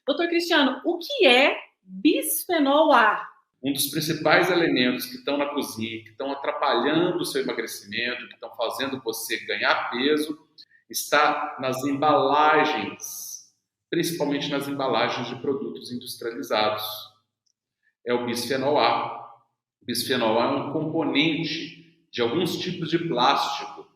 Doutor Cristiano, o que é bisfenol A? Um dos principais elementos que estão na cozinha, que estão atrapalhando o seu emagrecimento, que estão fazendo você ganhar peso, está nas embalagens, principalmente nas embalagens de produtos industrializados. É o bisfenol A. O bisfenol A é um componente de alguns tipos de plástico.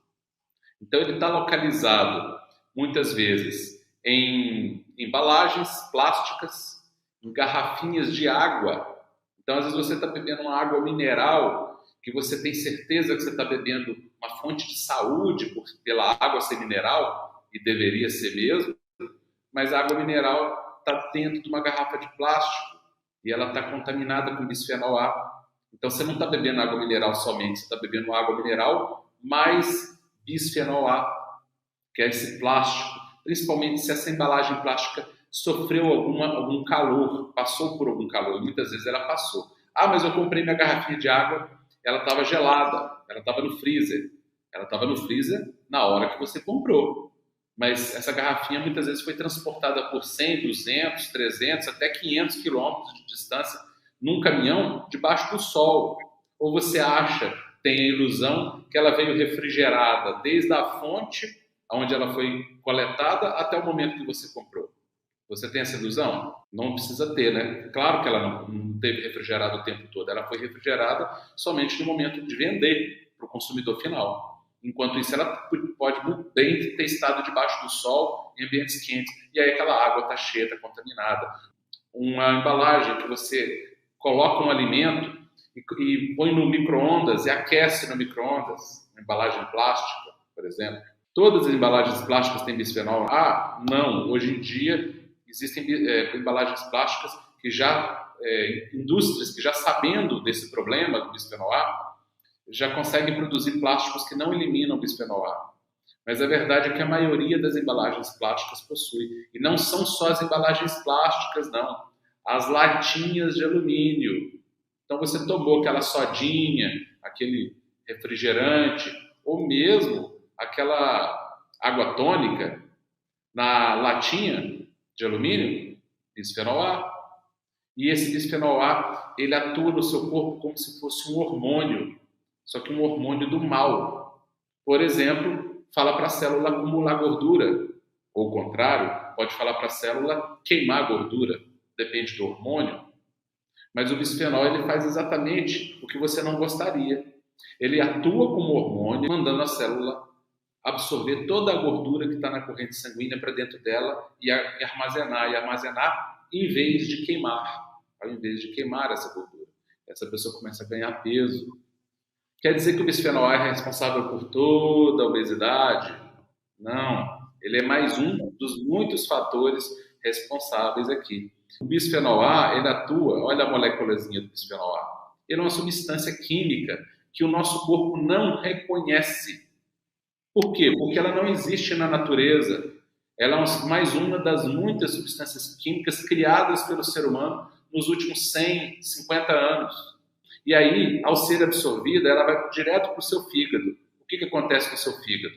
Então, ele está localizado, muitas vezes, em embalagens plásticas, em garrafinhas de água. Então, às vezes, você está bebendo uma água mineral, que você tem certeza que você está bebendo uma fonte de saúde pela água ser mineral, e deveria ser mesmo, mas a água mineral está dentro de uma garrafa de plástico, e ela está contaminada com bisfenol A. Então, você não está bebendo água mineral somente, você está bebendo água mineral mais bisfenol A, que é esse plástico, principalmente se essa embalagem plástica sofreu algum calor, passou por algum calor, e muitas vezes ela passou. Ah, mas eu comprei minha garrafinha de água, ela estava gelada, ela estava no freezer. Ela estava no freezer na hora que você comprou. Mas essa garrafinha muitas vezes foi transportada por 100, 200, 300, até 500 quilômetros de distância num caminhão debaixo do sol. Ou você acha, tem a ilusão que ela veio refrigerada desde a fonte, onde ela foi coletada, até o momento que você comprou. Você tem essa ilusão? Não precisa ter, né? Claro que ela não teve refrigerado o tempo todo. Ela foi refrigerada somente no momento de vender para o consumidor final. Enquanto isso, ela pode muito bem ter estado debaixo do sol em ambientes quentes. E aí aquela água está cheia, está contaminada. Uma embalagem que você coloca um alimento e põe no micro-ondas e aquece no micro-ondas, uma embalagem plástica, por exemplo. Todas as embalagens plásticas têm bisfenol A? Não. Hoje em dia, existem embalagens plásticas que indústrias que já sabendo desse problema do bisfenol A, já conseguem produzir plásticos que não eliminam o bisfenol A. Mas a verdade é que a maioria das embalagens plásticas possui. E não são só as embalagens plásticas, não. As latinhas de alumínio. Então você tomou aquela sodinha, aquele refrigerante, ou mesmo aquela água tônica na latinha de alumínio, bisfenol A. E esse bisfenol A, ele atua no seu corpo como se fosse um hormônio, só que um hormônio do mal. Por exemplo, fala para a célula acumular gordura, ou o contrário, pode falar para a célula queimar gordura, depende do hormônio. Mas o bisfenol, ele faz exatamente o que você não gostaria. Ele atua como hormônio, mandando a célula absorver toda a gordura que está na corrente sanguínea para dentro dela e armazenar em vez de queimar. Ao invés de queimar essa gordura. Essa pessoa começa a ganhar peso. Quer dizer que o bisfenol A é responsável por toda a obesidade? Não. Ele é mais um dos muitos fatores responsáveis aqui. O bisfenol A, ele atua, olha a moléculazinha do bisfenol A. Ele é uma substância química que o nosso corpo não reconhece. Por quê? Porque ela não existe na natureza. Ela é mais uma das muitas substâncias químicas criadas pelo ser humano nos últimos 100, 50 anos. E aí, ao ser absorvida, ela vai direto para o seu fígado. O que acontece com o seu fígado?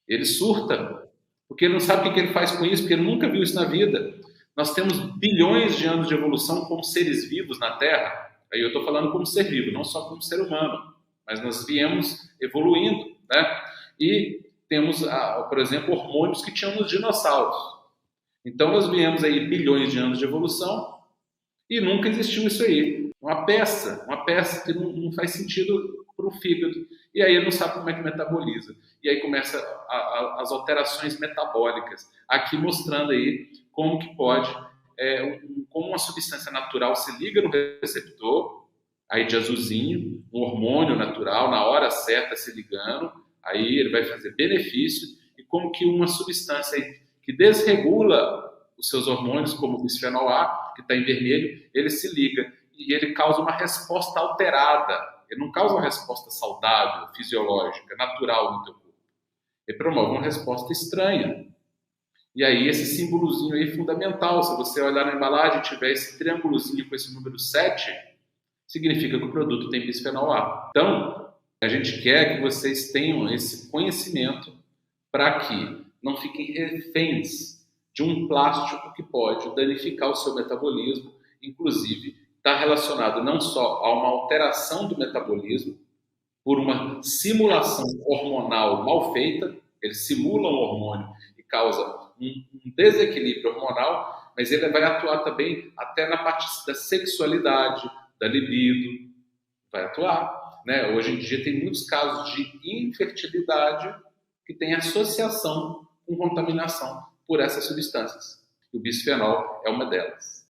Ele surta, porque ele não sabe o que ele faz com isso, porque ele nunca viu isso na vida. Nós temos bilhões de anos de evolução como seres vivos na Terra. Aí eu estou falando como ser vivo, não só como ser humano. Mas nós viemos evoluindo, né? E temos, por exemplo, hormônios que tinham nos dinossauros. Então nós viemos aí bilhões de anos de evolução e nunca existiu isso aí. Uma peça que não faz sentido para o fígado. E aí ele não sabe como é que metaboliza. E aí começa as alterações metabólicas. Aqui mostrando aí como que pode, como uma substância natural se liga no receptor, aí de azulzinho, um hormônio natural, na hora certa se ligando, aí ele vai fazer benefício, e como que uma substância que desregula os seus hormônios, como o bisfenol A, que está em vermelho, ele se liga e ele causa uma resposta alterada. Ele não causa uma resposta saudável, fisiológica, natural no teu corpo. Ele promove uma resposta estranha. E aí esse símbolozinho aí é fundamental. Se você olhar na embalagem e tiver esse triângulozinho com esse número 7, significa que o produto tem bisfenol A. Então, a gente quer que vocês tenham esse conhecimento para que não fiquem reféns de um plástico que pode danificar o seu metabolismo, inclusive está relacionado não só a uma alteração do metabolismo, por uma simulação hormonal mal feita, ele simula um hormônio e causa um desequilíbrio hormonal, mas ele vai atuar também até na parte da sexualidade, da libido, vai atuar. Né? Hoje em dia tem muitos casos de infertilidade que tem associação com contaminação por essas substâncias. E o bisfenol é uma delas.